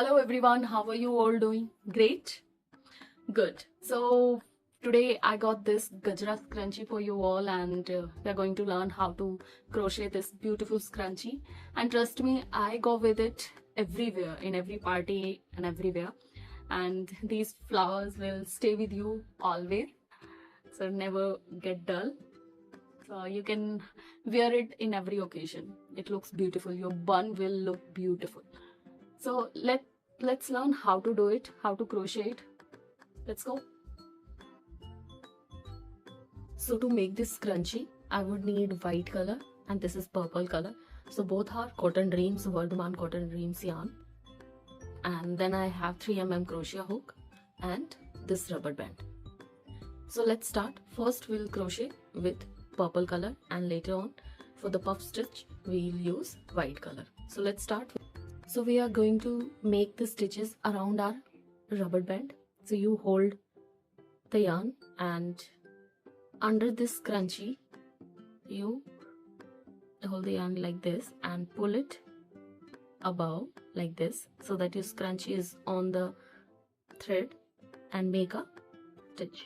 Hello everyone, how are you all doing? Great? Good. So today I got this Gajra Scrunchie for you all, and we're going to learn how to crochet this beautiful scrunchie. And trust me, I go with it everywhere, in every party and everywhere. And these flowers will stay with you always, so never get dull. So you can wear it in every occasion. It looks beautiful. Your bun will look beautiful. So let's learn how to do it, how to crochet it. Let's go. So to make this scrunchie, I would need white color and this is purple color. So both are cotton dreams, Vardhaman cotton dreams yarn. And then I have 3mm crochet hook and this rubber band. So let's start. First we'll crochet with purple color and later on for the puff stitch we'll use white color. So let's start. So we are going to make the stitches around our rubber band. So you hold the yarn and under this scrunchie you hold the yarn like this and pull it above like this so that your scrunchie is on the thread and make a stitch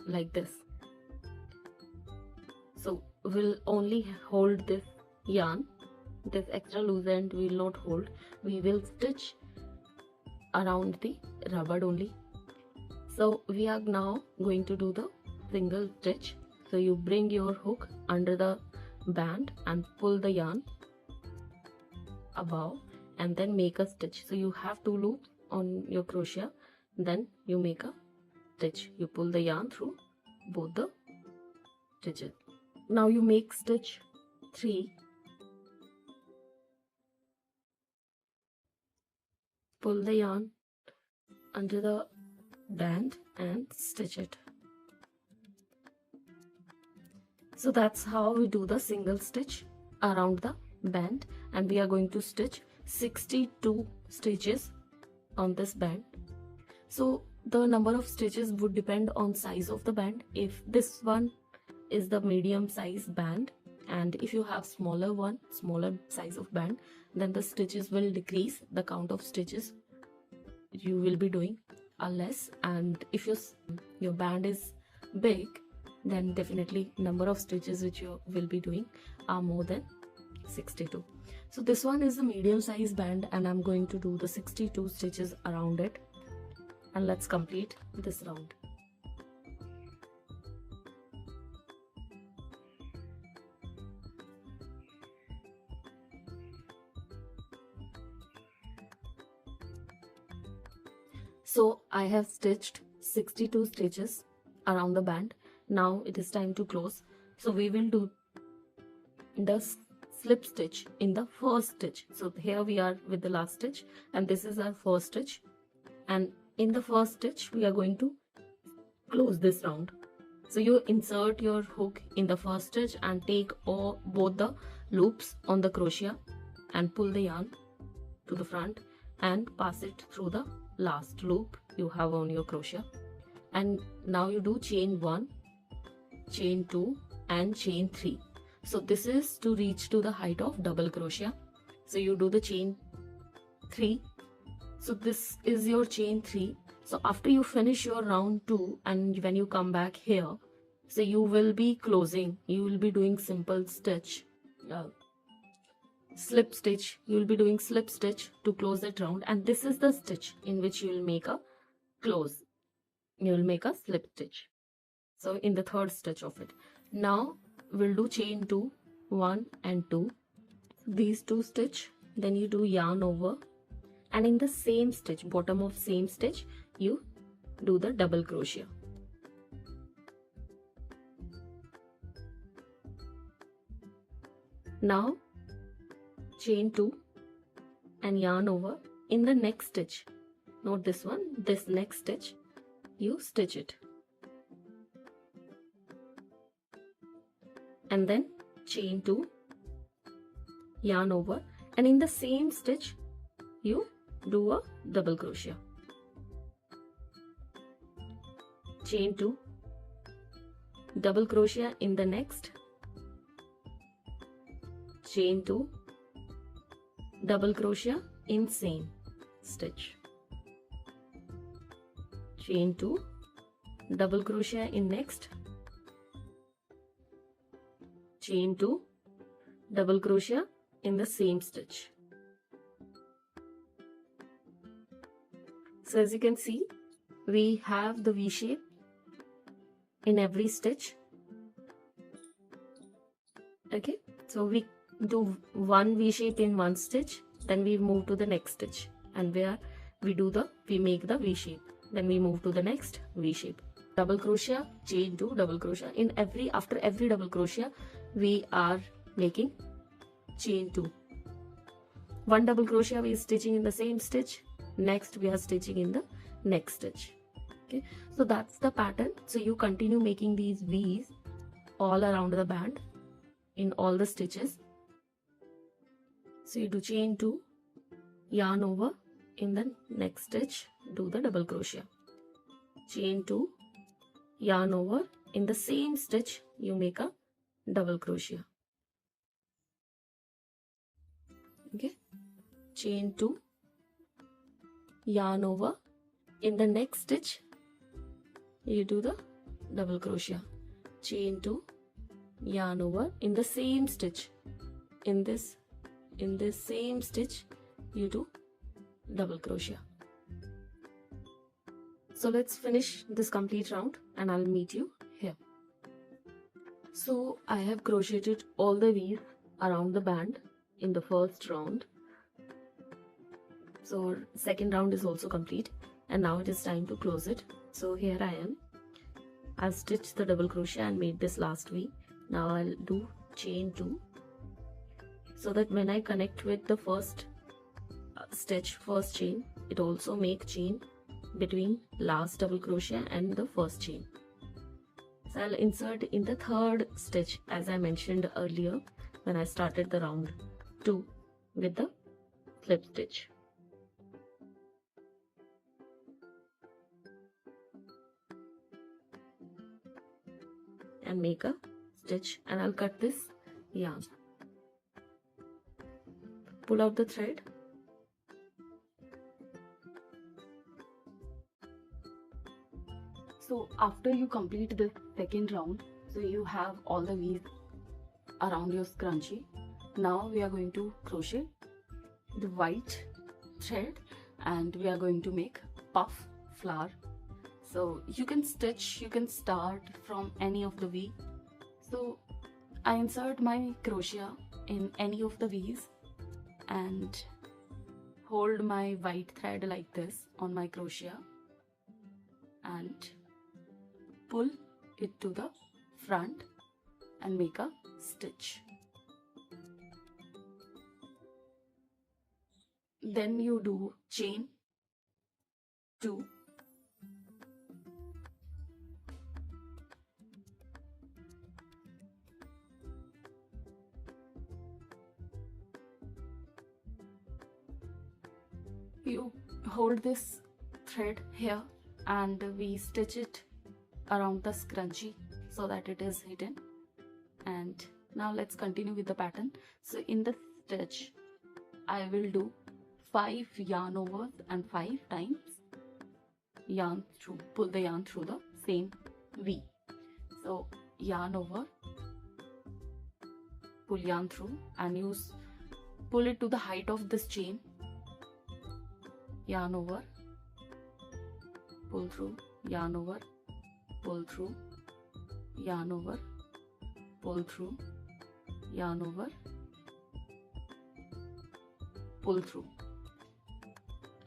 like this. So we'll only hold this yarn, this extra loose end we will not hold. We will stitch around the rubber only. So we are now going to do the single stitch. So you bring your hook under the band and pull the yarn above and then make a stitch. So you have 2 loops on your crochet, then you make a stitch. You pull the yarn through both the stitches. Now you make stitch 3, pull the yarn under the band and stitch it. So that's how we do the single stitch around the band, and we are going to stitch 62 stitches on this band. So the number of stitches would depend on size of the band. If this one is the medium size band and if you have smaller size of band, then the stitches will decrease. The count of stitches you will be doing are less, and if your band is big, then definitely number of stitches which you will be doing are more than 62. So this one is the medium size band and I'm going to do the 62 stitches around it, and let's complete this round. So I have stitched 62 stitches around the band. Now it is time to close. So we will do the slip stitch in the first stitch. So here we are with the last stitch and this is our first stitch, and in the first stitch we are going to close this round. So you insert your hook in the first stitch and take both the loops on the crochet and pull the yarn to the front and pass it through the last loop you have on your crochet. And now you do chain 1, chain 2 and chain 3. So this is to reach to the height of double crochet. So you do the chain 3. So this is your chain 3. So after you finish your round 2 and when you come back here, so you will be closing, you will be doing simple stitch, slip stitch. You will be doing slip stitch to close that round, and this is the stitch in which you will make a close. You will make a slip stitch. So in the third stitch of it. Now we'll do chain 2, 1 and 2. These 2 stitch, then you do yarn over, and in the same stitch, bottom of same stitch, you do the double crochet. Now chain 2 and yarn over. In the next stitch, not this one, this next stitch, you stitch it and then chain 2, yarn over, and in the same stitch you do a double crochet. Chain 2, double crochet in the next, chain 2, double crochet in same stitch, chain 2, double crochet in next, chain 2, double crochet in the same stitch. So as you can see, we have the V shape in every stitch. Okay, so we do one V shape in one stitch, then we move to the next stitch, and where we make the V shape, then we move to the next V shape. Double crochet, chain 2, double crochet in after every double crochet we are making chain 2. One double crochet we are stitching in the same stitch, next we are stitching in the next stitch. Okay, so that's the pattern. So you continue making these V's all around the band in all the stitches. So you do chain 2, yarn over, in the next stitch do the double crochet, chain 2, yarn over, in the same stitch you make a double crochet. Okay, chain 2, yarn over, in the next stitch you do the double crochet, chain 2, yarn over, in the same stitch, in this same stitch you do double crochet. So let's finish this complete round and I'll meet you here. So I have crocheted all the V's around the band in the first round. So second round is also complete, and now it is time to close it. So here I am. I've stitched the double crochet and made this last V. Now I'll do chain 2, so that when I connect with the first stitch, first chain, it also make chain between last double crochet and the first chain. So I'll insert in the third stitch, as I mentioned earlier when I started the round 2 with the slip stitch. And make a stitch, and I'll cut this yarn. Pull out the thread. So after you complete this second round, so you have all the V's around your scrunchie. Now we are going to crochet the white thread and we are going to make puff flower. So you can start from any of the V. So I insert my crochet in any of the V's and hold my white thread like this on my crochet and pull it to the front and make a stitch. Then you do chain 2, you hold this thread here and we stitch it around the scrunchie so that it is hidden. And now let's continue with the pattern. So in the stitch I will do 5 yarn overs and 5 times yarn through, pull the yarn through the same V. So yarn over, pull yarn through and pull it to the height of this chain, yarn over, pull through, yarn over, pull through, yarn over, pull through, yarn over, pull through,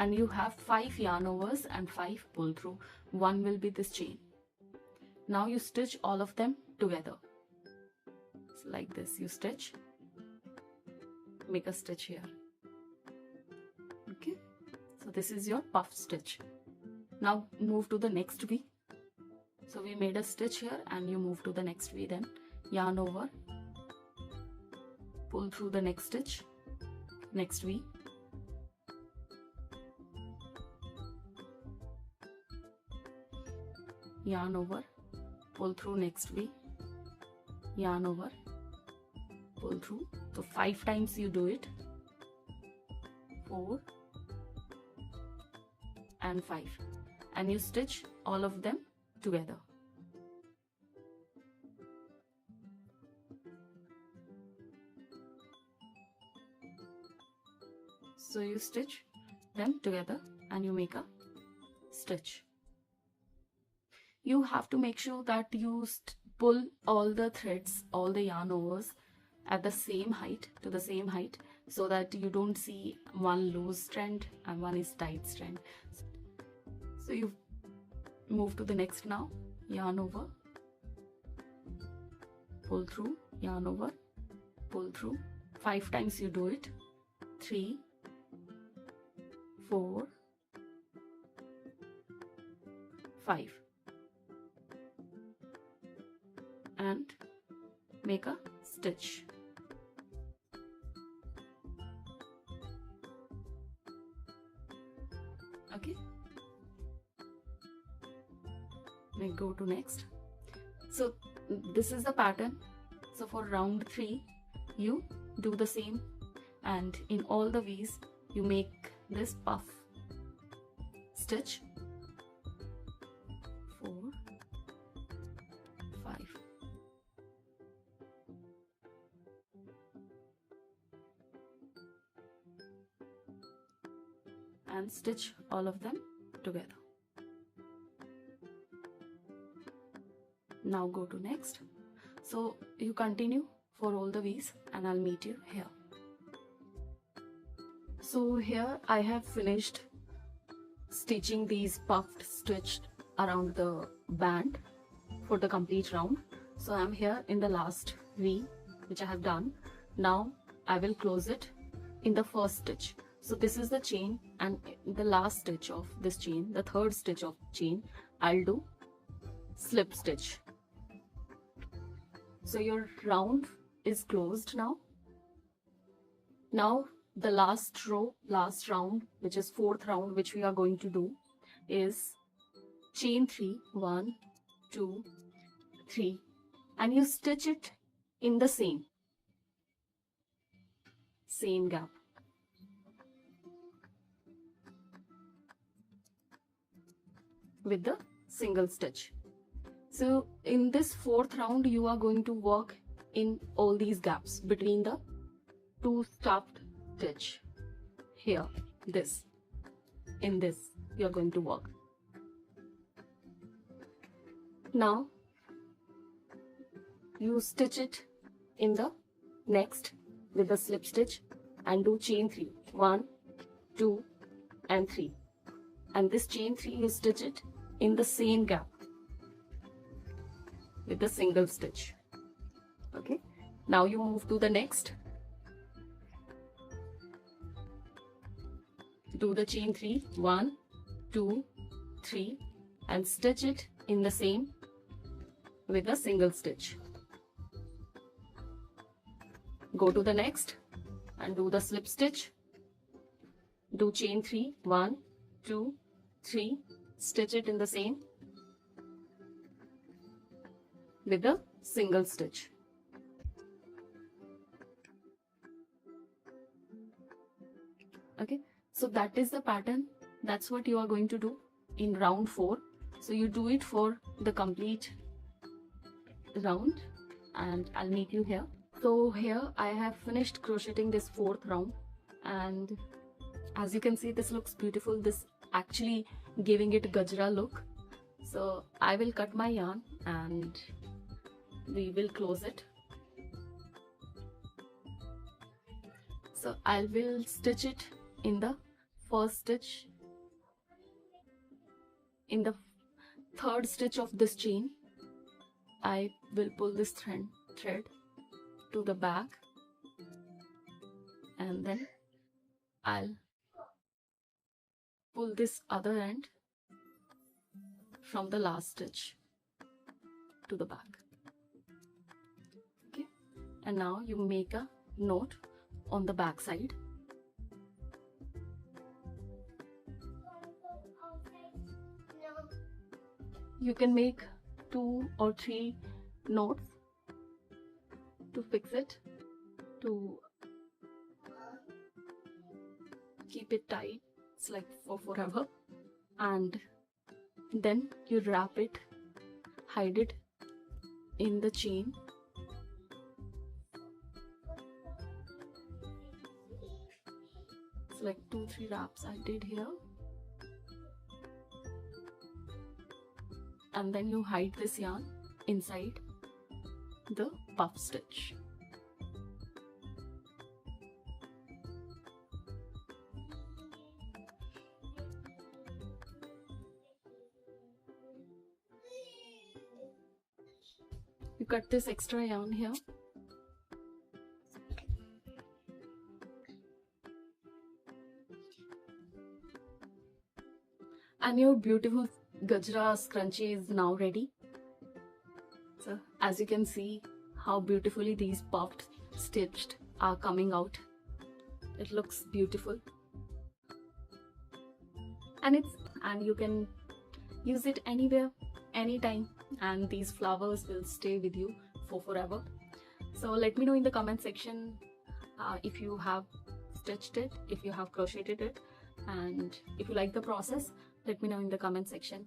and you have 5 yarn overs and 5 pull through. One will be this chain. Now you stitch all of them together. So like this you stitch, make a stitch here. Okay, so this is your puff stitch. Now move to the next V. So we made a stitch here and you move to the next V, then yarn over, pull through the next stitch, next V, yarn over, pull through next V, yarn over, pull through. So 5 times you do it. 4 and 5, and you stitch all of them together. So you stitch them together and you make a stitch. You have to make sure that you pull all the threads, all the yarn overs at the same height, to the same height, so that you don't see one loose strand and one is tight strand. So you move to the next now, yarn over, pull through, yarn over, pull through. 5 times you do it. 3, 4, 5, and make a stitch. Okay, we go to next. So this is the pattern. So for round 3 you do the same, and in all the V's you make this puff stitch. 4, 5, and stitch all of them together. Now go to next. So you continue for all the V's and I'll meet you here. So here I have finished stitching these puffed stitched around the band for the complete round. So I'm here in the last V which I have done. Now I will close it in the first stitch. So this is the chain, and the last stitch of this chain, the third stitch of chain, I'll do slip stitch. So your round is closed now. Now the last row, last round, which is 4th round, which we are going to do, is chain 3, 1, 2, 3, and you stitch it in the same gap. With the single stitch. So in this 4th round you are going to work in all these gaps between the 2 stuffed stitch. Here, in this you are going to work. Now you stitch it in the next with the slip stitch and do chain 3, 1, 2 and 3, and this chain 3 you stitch it in the same gap with the single stitch. Okay, now you move to the next. Do the chain 3, 1, 2, 3 and stitch it in the same with a single stitch. Go to the next and do the slip stitch. Do chain 3, 1, 2, 3, stitch it in the same with a single stitch. Okay, so that is the pattern. That's what you are going to do in round 4. So you do it for the complete round and I'll meet you here. So here I have finished crocheting this 4th round, and as you can see, this looks beautiful. This actually giving it Gajra look. So I will cut my yarn and we will close it. So I will stitch it in the first stitch. In the 3rd stitch of this chain, I will pull this thread to the back, and then I'll pull this other end from the last stitch to the back. Okay, and now you make a knot on the back side. You can make 2 or 3 knots to fix it, to keep it tight. It's like for forever. And then you wrap it, hide it in the chain. It's like 2-3 wraps I did here. And then you hide this yarn inside the puff stitch. You cut this extra yarn here. And your beautiful Gajra scrunchie is now ready. So as you can see how beautifully these puffed stitched are coming out. It looks beautiful. And you can use it anywhere, anytime, and these flowers will stay with you for forever. So let me know in the comment section if you have stitched it, if you have crocheted it, and if you like the process, let me know in the comment section.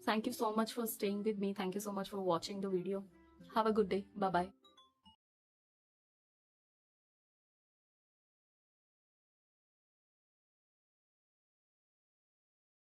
Thank you so much for staying with me. Thank you so much for watching the video. Have a good day. Bye bye.